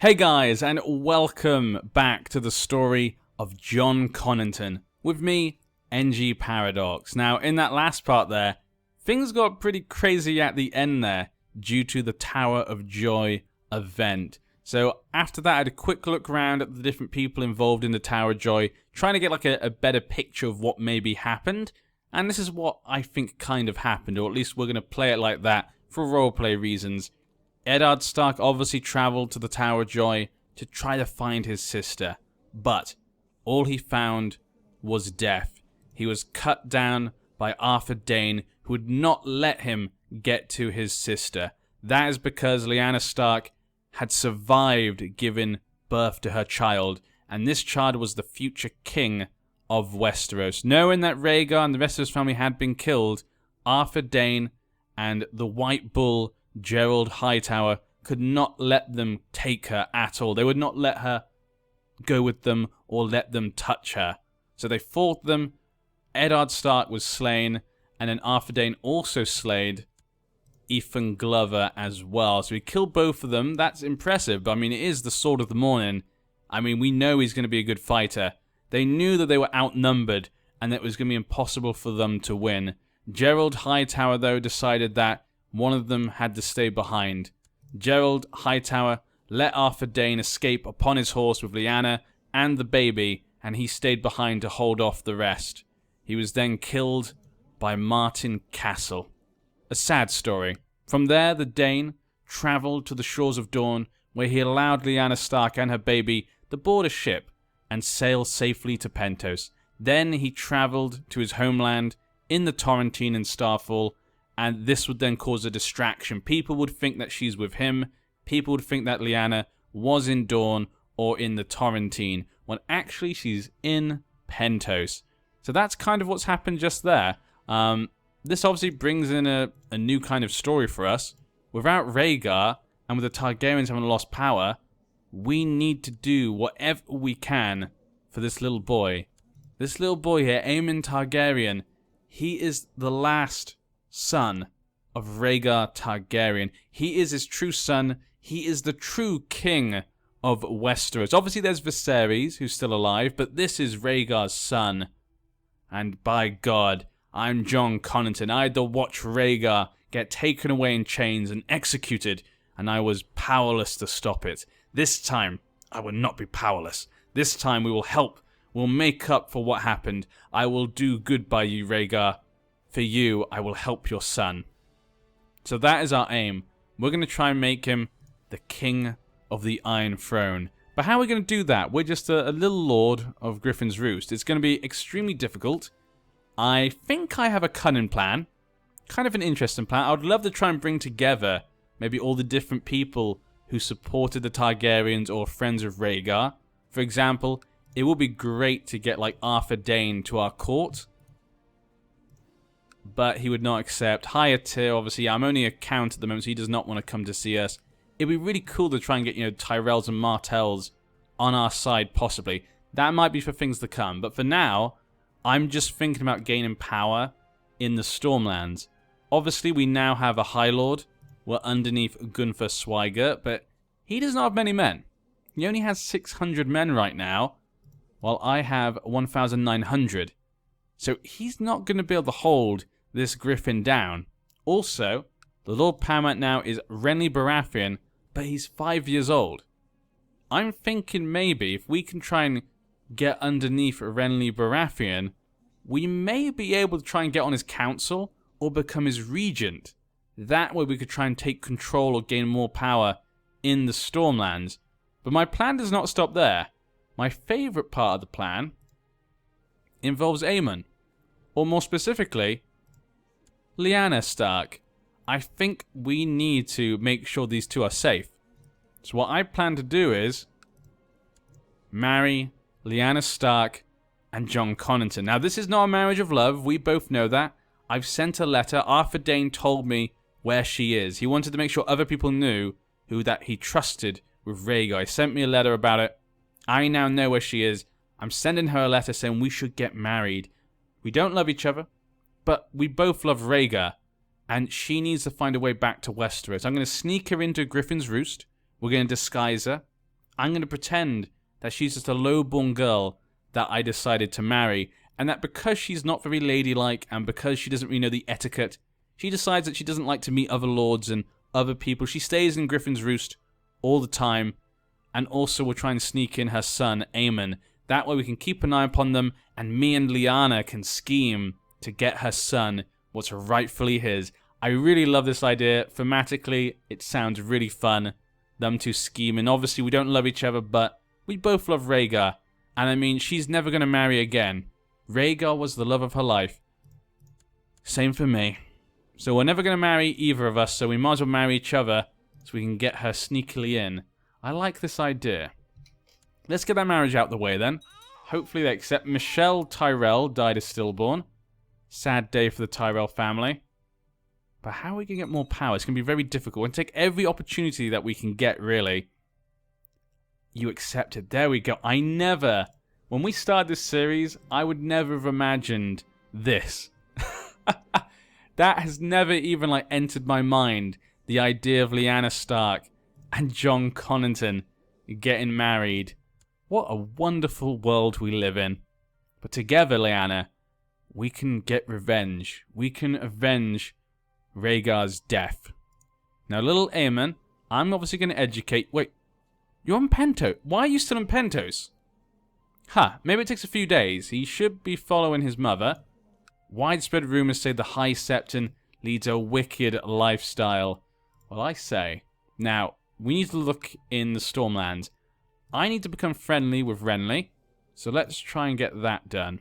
Hey guys, and welcome back to the story of Jon Connington with me, NG Paradox. Now, in that last part there, things got pretty crazy at the end there due to the Tower of Joy event. So after that, I had a quick look around at the different people involved in the Tower of Joy, trying to get like a better picture of what maybe happened. And this is what I think kind of happened, or at least we're going to play it like that for roleplay reasons. Eddard Stark obviously travelled to the Tower of Joy to try to find his sister, but all he found was death. He was cut down by Arthur Dayne, who would not let him get to his sister. That is because Lyanna Stark had survived giving birth to her child, and this child was the future king of Westeros. Knowing that Rhaegar and the rest of his family had been killed, Arthur Dayne and the White Bull Gerald Hightower could not let them take her at all. They would not let her go with them or let them touch her. So they fought them. Eddard Stark was slain, and then Arthur Dayne also slayed Ethan Glover as well. So he killed both of them. That's impressive, but I mean, it is the Sword of the Morning. I mean, we know he's going to be a good fighter. They knew that they were outnumbered and that it was going to be impossible for them to win. Gerald Hightower, though, decided that one of them had to stay behind. Gerald Hightower let Arthur Dayne escape upon his horse with Lyanna and the baby, and he stayed behind to hold off the rest. He was then killed by Martin Castle. A sad story. From there, the Dane travelled to the shores of Dorne, where he allowed Lyanna Stark and her baby to board a ship and sail safely to Pentos. Then he travelled to his homeland in the Torrentine in Starfall, and this would then cause a distraction. People would think that she's with him. People would think that Lyanna was in Dorne or in the Torrentine, when actually she's in Pentos. So that's kind of what's happened just there. This obviously brings in a new kind of story for us. Without Rhaegar, and with the Targaryens having lost power, we need to do whatever we can for this little boy. This little boy here, Aemon Targaryen, he is the last son of Rhaegar Targaryen. He is his true son. He is the true king of Westeros. Obviously, there's Viserys, who's still alive, but this is Rhaegar's son. And by God, I'm Jon Connington. I had to watch Rhaegar get taken away in chains and executed, and I was powerless to stop it. This time, I will not be powerless. This time, we will help. We'll make up for what happened. I will do good by you, Rhaegar. For you, I will help your son. So that is our aim. We're going to try and make him the king of the Iron Throne. But how are we going to do that? We're just a little lord of Griffin's Roost. It's going to be extremely difficult. I think I have a cunning plan. Kind of an interesting plan. I would love to try and bring together maybe all the different people who supported the Targaryens or friends of Rhaegar. For example, it would be great to get like Arthur Dayne to our court, but he would not accept. Higher tier, obviously. I'm only a count at the moment, so he does not want to come to see us. It'd be really cool to try and get, Tyrells and Martells on our side, possibly. That might be for things to come. But for now, I'm just thinking about gaining power in the Stormlands. Obviously, we now have a High Lord. We're underneath Gunther Swigert, but he does not have many men. He only has 600 men right now, while I have 1,900. So he's not going to be able to hold this Griffin down. Also, the Lord Paramount now is Renly Baratheon, but he's 5 years old. I'm thinking maybe if we can try and get underneath Renly Baratheon, we may be able to try and get on his council or become his regent. That way we could try and take control or gain more power in the Stormlands. But my plan does not stop there. My favourite part of the plan involves Aemon. Or more specifically, Lyanna Stark. I think we need to make sure these two are safe. So what I plan to do is marry Lyanna Stark and Jon Connington. Now, this is not a marriage of love. We both know that. I've sent a letter. Arthur Dayne told me where she is. He wanted to make sure other people knew who that he trusted with Rhaegar. He sent me a letter about it. I now know where she is. I'm sending her a letter saying we should get married. We don't love each other, but we both love Rhaegar, and she needs to find a way back to Westeros. I'm going to sneak her into Griffin's Roost. We're going to disguise her. I'm going to pretend that she's just a low-born girl that I decided to marry, and that because she's not very ladylike and because she doesn't really know the etiquette, she decides that she doesn't like to meet other lords and other people. She stays in Griffin's Roost all the time, and also will try and sneak in her son, Aemon. That way we can keep an eye upon them, and me and Lyanna can scheme to get her son what's rightfully his. I really love this idea. Thematically, it sounds really fun. Them two scheming. Obviously, we don't love each other, but we both love Rhaegar. And I mean, she's never going to marry again. Rhaegar was the love of her life. Same for me. So we're never going to marry either of us, so we might as well marry each other so we can get her sneakily in. I like this idea. Let's get that marriage out the way then. Hopefully they accept. Michelle Tyrell died as stillborn. Sad day for the Tyrell family. But how are we going to get more power? It's going to be very difficult. We're going to take every opportunity that we can get, really. You accepted. There we go. When we started this series, I would never have imagined this. That has never even entered my mind. The idea of Lyanna Stark and Jon Connington getting married. What a wonderful world we live in. But together, Lyanna, we can get revenge. We can avenge Rhaegar's death. Now, little Aemon, I'm obviously going to educate... Wait, you're on Pentos. Why are you still in Pentos? Maybe it takes a few days. He should be following his mother. Widespread rumors say the High Septon leads a wicked lifestyle. Well, I say. Now, we need to look in the Stormlands. I need to become friendly with Renly. So let's try and get that done.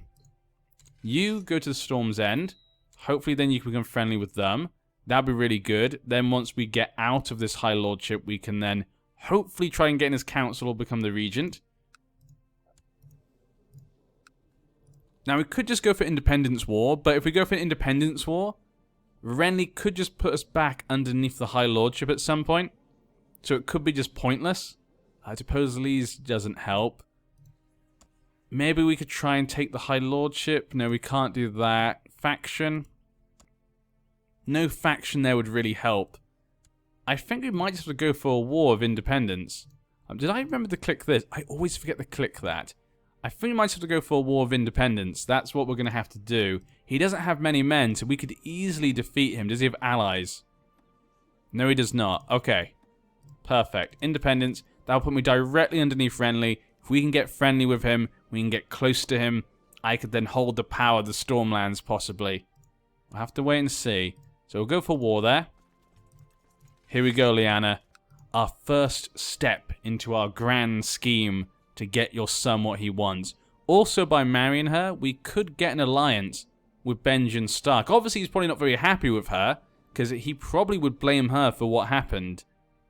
You go to the Storm's End. Hopefully then you can become friendly with them. That'd be really good. Then once we get out of this High Lordship, we can then hopefully try and get in his council or become the Regent. Now, we could just go for Independence War, but if we go for Independence War, Renly could just put us back underneath the High Lordship at some point. So it could be just pointless. I suppose Lee's doesn't help. Maybe we could try and take the High Lordship. No, we can't do that. Faction. No faction there would really help. I think we might just have to go for a war of independence. Did I remember to click this? I always forget to click that. I think we might have to go for a war of independence. That's what we're going to have to do. He doesn't have many men, so we could easily defeat him. Does he have allies? No, he does not. Okay. Perfect. Independence. That'll put me directly underneath Renly. If we can get friendly with him, we can get close to him, I could then hold the power of the Stormlands, possibly. We'll have to wait and see. So we'll go for war there. Here we go, Lyanna. Our first step into our grand scheme to get your son what he wants. Also, by marrying her, we could get an alliance with Benjen Stark. Obviously, he's probably not very happy with her, because he probably would blame her for what happened.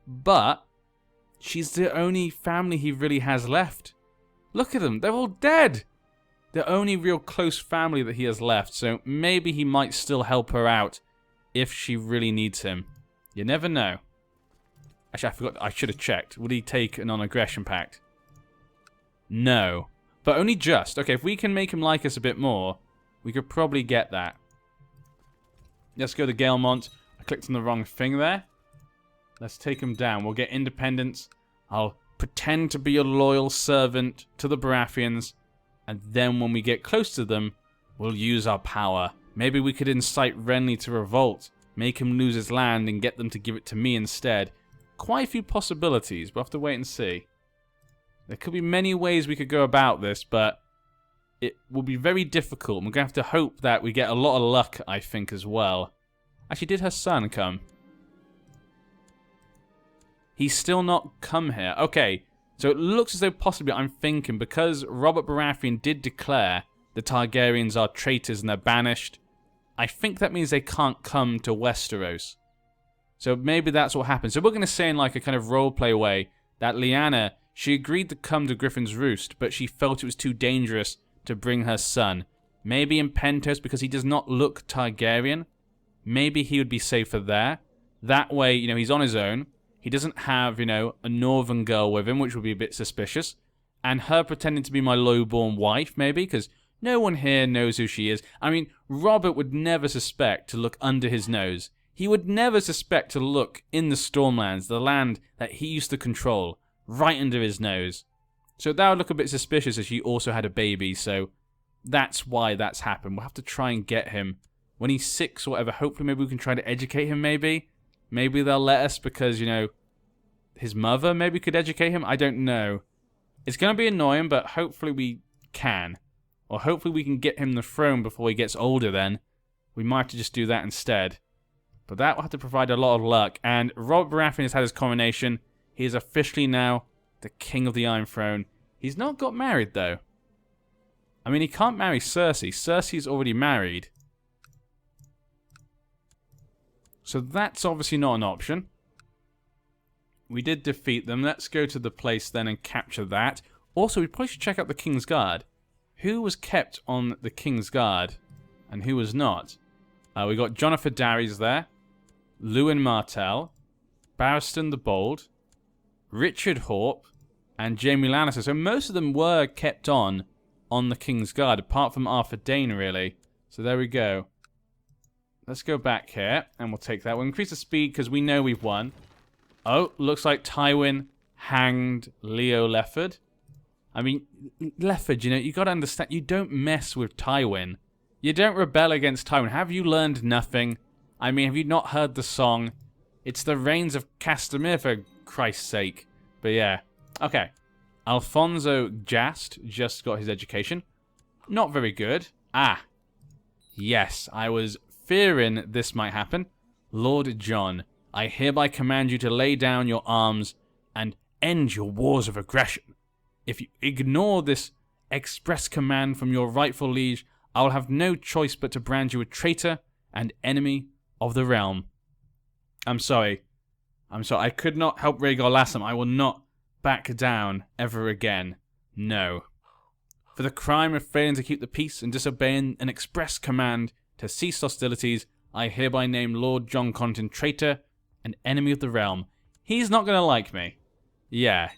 But she's the only family he really has left. Look at them. They're all dead. The only real close family that he has left. So maybe he might still help her out if she really needs him. You never know. Actually, I forgot. I should have checked. Would he take a non-aggression pact? No. But only just. Okay, if we can make him like us a bit more, we could probably get that. Let's go to Gaelmont. I clicked on the wrong thing there. Let's take him down. We'll get independence. I'll pretend to be a loyal servant to the Baratheons. And then when we get close to them, we'll use our power. Maybe we could incite Renly to revolt. Make him lose his land and get them to give it to me instead. Quite a few possibilities. We'll have to wait and see. There could be many ways we could go about this, but it will be very difficult. We're going to have to hope that we get a lot of luck, I think, as well. Actually, did her son come? He's still not come here. Okay, so it looks as though possibly I'm thinking because Robert Baratheon did declare the Targaryens are traitors and they're banished, I think that means they can't come to Westeros. So maybe that's what happened. So we're going to say in like a kind of roleplay way that Lyanna, she agreed to come to Griffin's Roost, but she felt it was too dangerous to bring her son. Maybe in Pentos because he does not look Targaryen. Maybe he would be safer there. That way, you know, he's on his own. He doesn't have, you know, a northern girl with him, which would be a bit suspicious. And her pretending to be my low-born wife, maybe, because no one here knows who she is. I mean, Robert would never suspect to look under his nose. He would never suspect to look in the Stormlands, the land that he used to control. right under his nose. So that would look a bit suspicious if she also had a baby, so that's why that's happened. We'll have to try and get him when he's 6 or whatever. Hopefully maybe we can try to educate him, maybe. Maybe they'll let us because, you know, his mother maybe could educate him. I don't know. It's going to be annoying, but hopefully we can. Or hopefully we can get him the throne before he gets older then. We might have to just do that instead. But that will have to provide a lot of luck. And Robert Baratheon has had his coronation. He is officially now the King of the Iron Throne. He's not got married, though. I mean, he can't marry Cersei. Cersei's already married. So that's obviously not an option. We did defeat them. Let's go to the place then and capture that. Also, we probably should check out the King's Guard. Who was kept on the King's Guard and who was not? We got Jonathan Darries there. Lewin Martell. Barristan the Bold. Richard Horpe. And Jaime Lannister. So most of them were kept on the King's Guard, apart from Arthur Dayne, really. So there we go. Let's go back here, and we'll take that. We'll increase the speed, because we know we've won. Oh, looks like Tywin hanged Leo Lefford. I mean, Lefford, you know, you got to understand, you don't mess with Tywin. You don't rebel against Tywin. Have you learned nothing? I mean, have you not heard the song? It's the Rains of Castamere, for Christ's sake. But yeah. Okay. Alfonso Jast just got his education. Not very good. Ah. Yes, I was fearing this might happen. Lord Jon, I hereby command you to lay down your arms and end your wars of aggression. If you ignore this express command from your rightful liege, I will have no choice but to brand you a traitor and enemy of the realm. I'm sorry. I could not help Rhaegar last time. I will not back down ever again. No. For the crime of failing to keep the peace and disobeying an express command to cease hostilities, I hereby name Lord Jon Connington traitor and enemy of the realm. He's not going to like me. Yeah.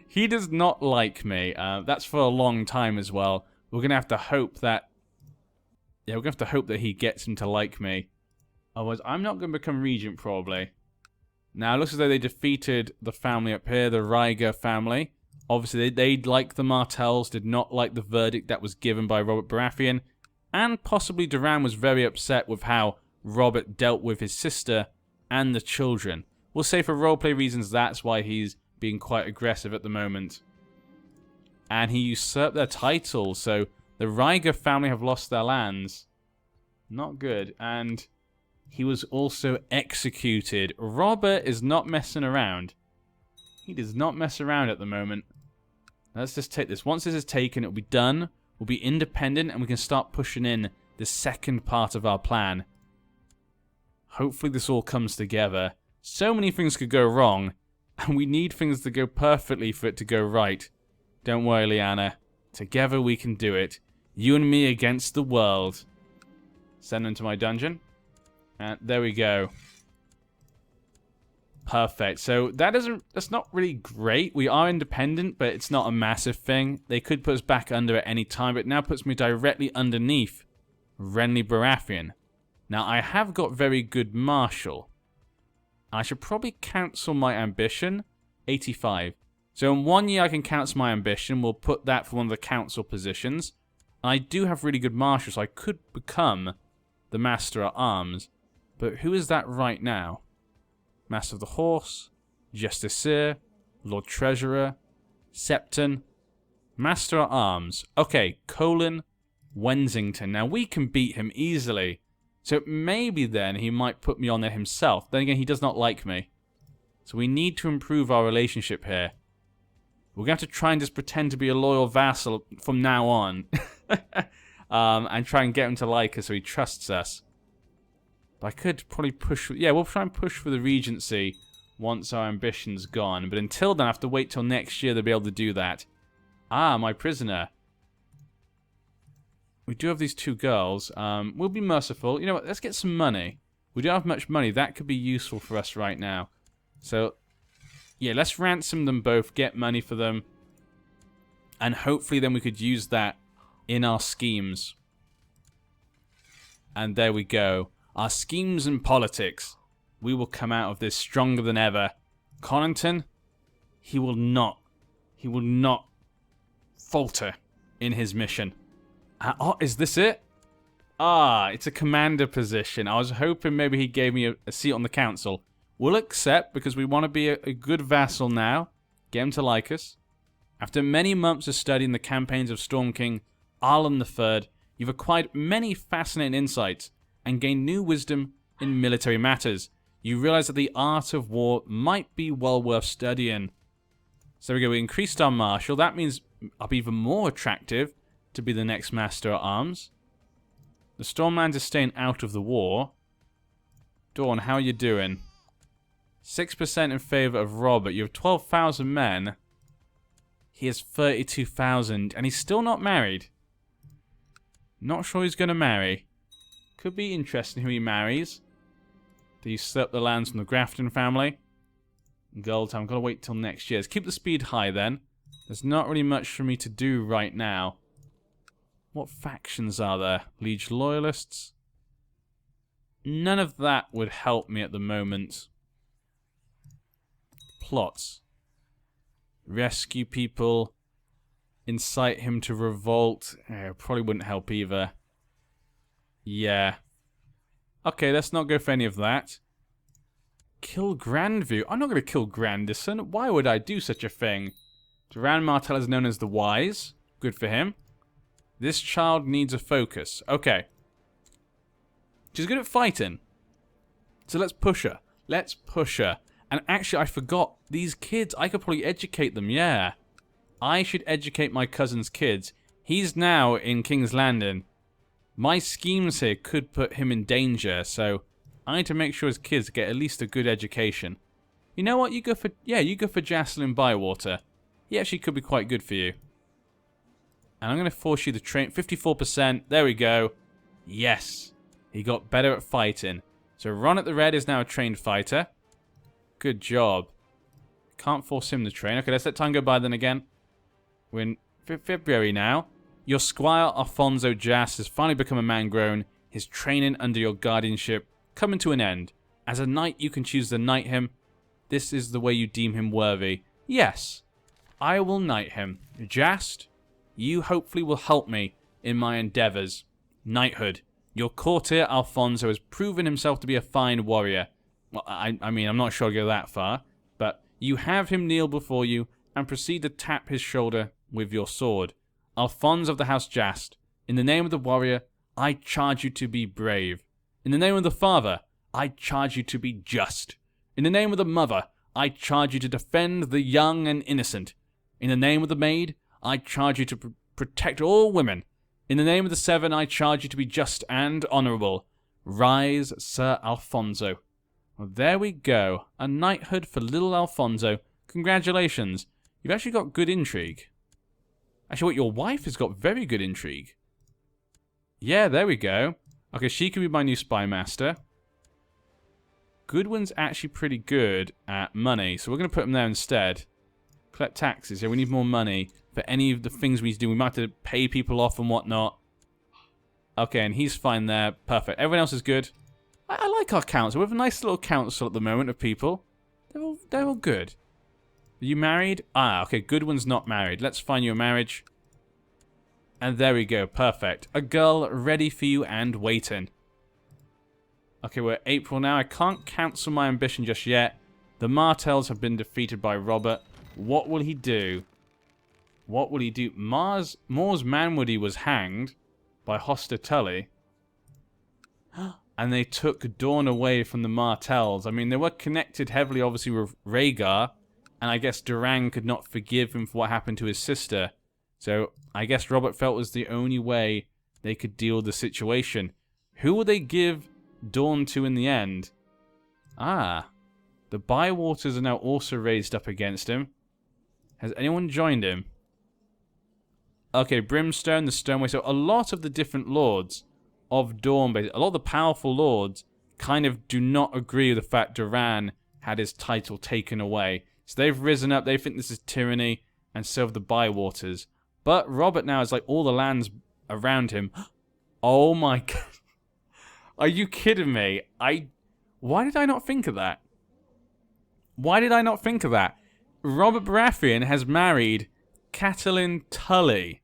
He does not like me. That's for a long time as well. We're going to have to hope that... Yeah, we're going to have to hope that he gets him to like me. Otherwise, I'm not going to become regent, probably. Now, it looks as though they defeated the family up here, the Rhaegar family. Obviously, they like the Martells, did not like the verdict that was given by Robert Baratheon. And possibly Doran was very upset with how Robert dealt with his sister and the children. We'll say for roleplay reasons, that's why he's being quite aggressive at the moment. And he usurped their titles, so the Rhaegar family have lost their lands. Not good. And he was also executed. Robert is not messing around. He does not mess around at the moment. Let's just take this. Once this is taken, it'll be done. We'll be independent, and we can start pushing in the second part of our plan. Hopefully this all comes together. So many things could go wrong, and we need things to go perfectly for it to go right. Don't worry, Lyanna. Together we can do it. You and me against the world. Send them to my dungeon. And there we go. Perfect. So that's not really great. We are independent, but it's not a massive thing. They could put us back under at any time, but it now puts me directly underneath Renly Baratheon. Now, I have got very good martial. I should probably cancel my ambition. 85. So in 1 year I can cancel my ambition. We'll put that for one of the council positions. I do have really good martial, so I could become the Master at Arms. But who is that right now? Master of the Horse, Justiciar, Lord Treasurer, Septon, Master at Arms. Okay, Colin Wensington. Now we can beat him easily. So maybe then he might put me on there himself. Then again, he does not like me. So we need to improve our relationship here. We're going to have to try and just pretend to be a loyal vassal from now on. And try and get him to like us so he trusts us. But I could probably push... Yeah, we'll try and push for the Regency once our ambition's gone. But until then, I have to wait till next year to be able to do that. Ah, my prisoner. We do have these 2 girls. We'll be merciful. You know what? Let's get some money. We don't have much money. That could be useful for us right now. So, yeah, let's ransom them both. Get money for them. And hopefully then we could use that in our schemes. And there we go. Our schemes and politics. We will come out of this stronger than ever. Connington, he will not falter in his mission. Oh, is this it? Ah, it's a commander position. I was hoping maybe he gave me a seat on the council. We'll accept because we want to be a good vassal now. Get him to like us. After many months of studying the campaigns of Storm King Arlen III, you've acquired many fascinating insights and gained new wisdom in military matters. You realize that the art of war might be well worth studying. So there we go, we increased our martial. That means I'll be even more attractive to be the next master at arms. The Stormlands is staying out of the war. Dawn, how are you doing? 6% in favor of Robert. You have 12,000 men. He has 32,000, and he's still not married. Not sure he's going to marry. Could be interesting who he marries. Do you slip the lands from the Grafton family? Gold time. I've got to wait till next year. Let's keep the speed high then. There's not really much for me to do right now. What factions are there? Liege Loyalists? None of that would help me at the moment. Plots. Rescue people. Incite him to revolt. Probably wouldn't help either. Yeah. Okay, let's not go for any of that. Kill Grandview. I'm not going to kill Grandison. Why would I do such a thing? Duran Martell is known as the Wise. Good for him. This child needs a focus. Okay. She's good at fighting. So let's push her. Let's push her. And actually, I forgot. These kids, I could probably educate them, yeah. I should educate my cousin's kids. He's now in King's Landing. My schemes here could put him in danger, so I need to make sure his kids get at least a good education. You know what? You go for Jacelyn Bywater. He actually could be quite good for you. And I'm going to force you to train 54%. There we go. Yes. He got better at fighting. So Ron at the Red is now a trained fighter. Good job. Can't force him to train. Okay, let's let time go by then again. We're in February now. Your squire, Alfonso Jas, has finally become a man grown. His training under your guardianship coming to an end. As a knight, you can choose to knight him. This is the way you deem him worthy. Yes, I will knight him. Jast, you hopefully will help me in my endeavors. Knighthood. Your courtier, Alfonso, has proven himself to be a fine warrior. Well, I mean, I'm not sure I'll go that far. But you have him kneel before you and proceed to tap his shoulder with your sword. Alfonso of the House Jast, in the name of the warrior, I charge you to be brave. In the name of the father, I charge you to be just. In the name of the mother, I charge you to defend the young and innocent. In the name of the maid, I charge you to protect all women. In the name of the seven, I charge you to be just and honourable. Rise, Sir Alfonso. Well, there we go. A knighthood for little Alfonso. Congratulations. You've actually got good intrigue. Actually, what, your wife has got very good intrigue. Yeah, there we go. Okay, she can be my new spy master. Goodwin's actually pretty good at money, so we're going to put him there instead. Collect taxes. Yeah, we need more money for any of the things we need to do. We might have to pay people off and whatnot. Okay, and he's fine there. Perfect. Everyone else is good. I like our council. We have a nice little council at the moment of people. They're all good. Are you married? Ah, okay, Goodwin's not married. Let's find you a marriage. And there we go. Perfect. A girl ready for you and waiting. Okay, we're April now. I can't cancel my ambition just yet. The Martells have been defeated by Robert. What will he do? What will he do? Mors Manwoody was hanged by Hoster Tully. And they took Dawn away from the Martells. I mean, they were connected heavily, obviously, with Rhaegar. And I guess Durang could not forgive him for what happened to his sister. So I guess Robert felt was the only way they could deal with the situation. Who will they give Dawn to in the end? Ah, the Bywaters are now also raised up against him. Has anyone joined him? Okay, Brimstone, the Stoneway. So a lot of the different lords of Dawn, a lot of the powerful lords kind of do not agree with the fact Duran had his title taken away. So they've risen up, they think this is tyranny, and so have the Bywaters. But Robert now has like all the lands around him. Oh my god. Are you kidding me? Why did I not think of that? Why did I not think of that? Robert Baratheon has married Catelyn Tully.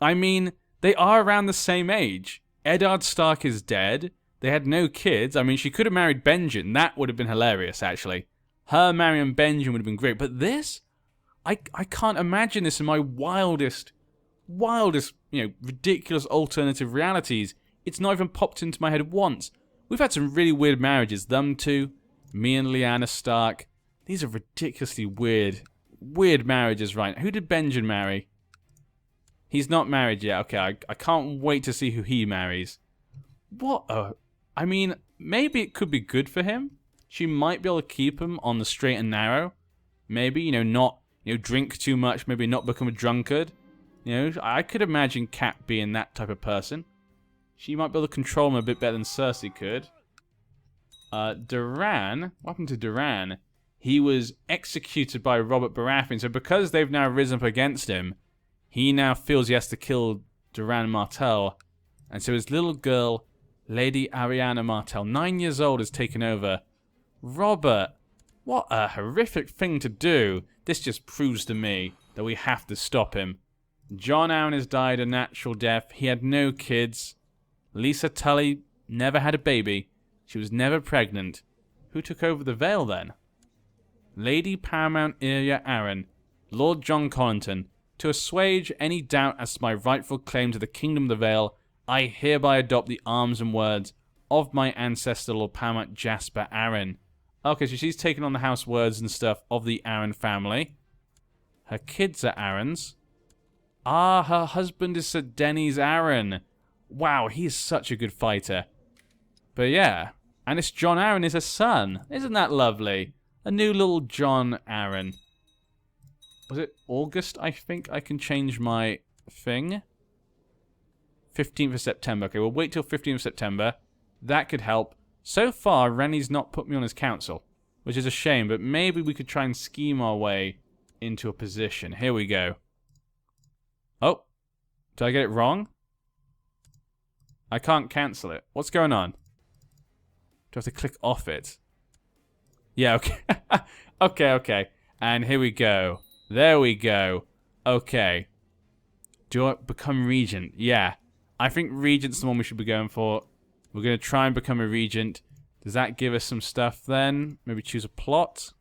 I mean, they are around the same age. Eddard Stark is dead. They had no kids. I mean, she could have married Benjen. That would have been hilarious, actually. Her marrying Benjen would have been great. But this? I can't imagine this in my wildest, ridiculous alternative realities. It's not even popped into my head once. We've had some really weird marriages. Them two, me and Lyanna Stark. These are ridiculously weird marriages, right? Who did Benjen marry? He's not married yet. Okay, I can't wait to see who he marries. What I mean, maybe it could be good for him. She might be able to keep him on the straight and narrow. Maybe, not, drink too much. Maybe not become a drunkard. I could imagine Cat being that type of person. She might be able to control him a bit better than Cersei could. Duran, what happened to Duran? He was executed by Robert Baratheon. So because they've now risen up against him, he now feels he has to kill Duran Martell. And so his little girl, Lady Ariana Martell, 9 years old, has taken over. Robert, what a horrific thing to do. This just proves to me that we have to stop him. Jon Arryn has died a natural death. He had no kids. Lisa Tully never had a baby. She was never pregnant. Who took over the Vale then? Lady Paramount Arya Arryn, Lord Jon Connington, to assuage any doubt as to my rightful claim to the Kingdom of the Vale, I hereby adopt the arms and words of my ancestor Lord Paramount Jasper Arryn. Okay, so she's taken on the house words and stuff of the Arryn family. Her kids are Arryns. Ah, her husband is Sir Denys Arryn. Wow, he is such a good fighter. But yeah, and this Jon Arryn is her son. Isn't that lovely? A new little Jon Arryn. Was it August? I think I can change my thing. 15th of September. Okay, we'll wait till 15th of September. That could help. So far, Renly's not put me on his council, which is a shame, but maybe we could try and scheme our way into a position. Here we go. Oh, did I get it wrong? I can't cancel it. What's going on? Do I have to click off it? Yeah, okay. Okay. And here we go. There we go. Okay. Do I become regent? Yeah. I think regent's the one we should be going for. We're going to try and become a regent. Does that give us some stuff then? Maybe choose a plot?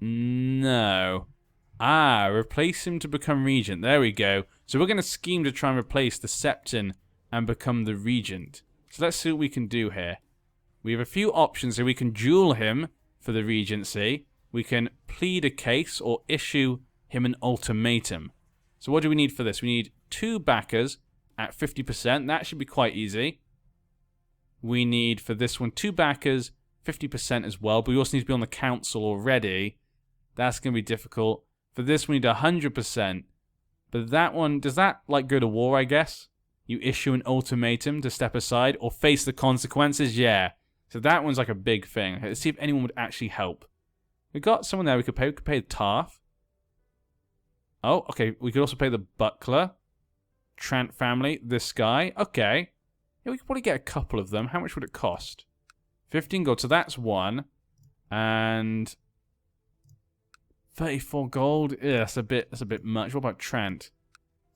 No. Ah, replace him to become regent. There we go. So we're going to scheme to try and replace the Septon and become the regent. So let's see what we can do here. We have a few options here. We can duel him for the regency. We can plead a case or issue him an ultimatum. So what do we need for this? We need 2 backers at 50%. That should be quite easy. We need, for this one, 2 backers, 50% as well. But we also need to be on the council already. That's going to be difficult. For this, we need 100%. But that one, does that, go to war, I guess? You issue an ultimatum to step aside or face the consequences? Yeah. So that one's like a big thing. Okay, let's see if anyone would actually help. We got someone there we could pay. We could pay the Tarth. Oh, okay. We could also pay the Butler. Trant family. This guy. Okay. Yeah, we could probably get a couple of them. How much would it cost? 15 gold. So that's one. And 34 gold. Yeah, that's a bit much. What about Trant?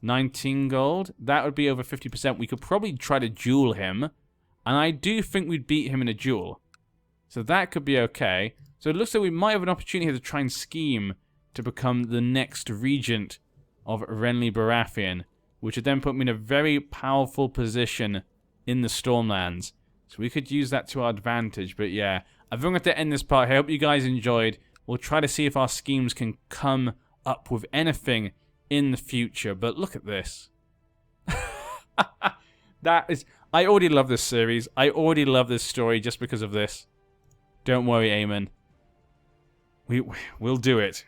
19 gold. That would be over 50%. We could probably try to duel him. And I do think we'd beat him in a duel. So that could be okay. So it looks like we might have an opportunity here to try and scheme to become the next regent of Renly Baratheon, which would then put me in a very powerful position in the Stormlands. So we could use that to our advantage. But yeah, I'm going to end this part here. I hope you guys enjoyed. We'll try to see if our schemes can come up with anything in the future. But look at this. I already love this series. I already love this story just because of this. Don't worry, Aemon. We'll do it.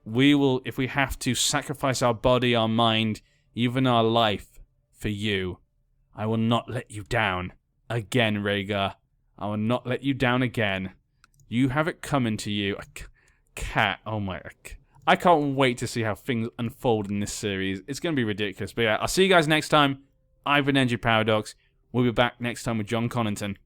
We will, if we have to, sacrifice our body, our mind, even our life for you. I will not let you down again, Rhaegar. I will not let you down again. You have it coming to you. Cat, oh my... I can't wait to see how things unfold in this series. It's going to be ridiculous. But yeah, I'll see you guys next time. I've been NG Paradox. We'll be back next time with Jon Connington.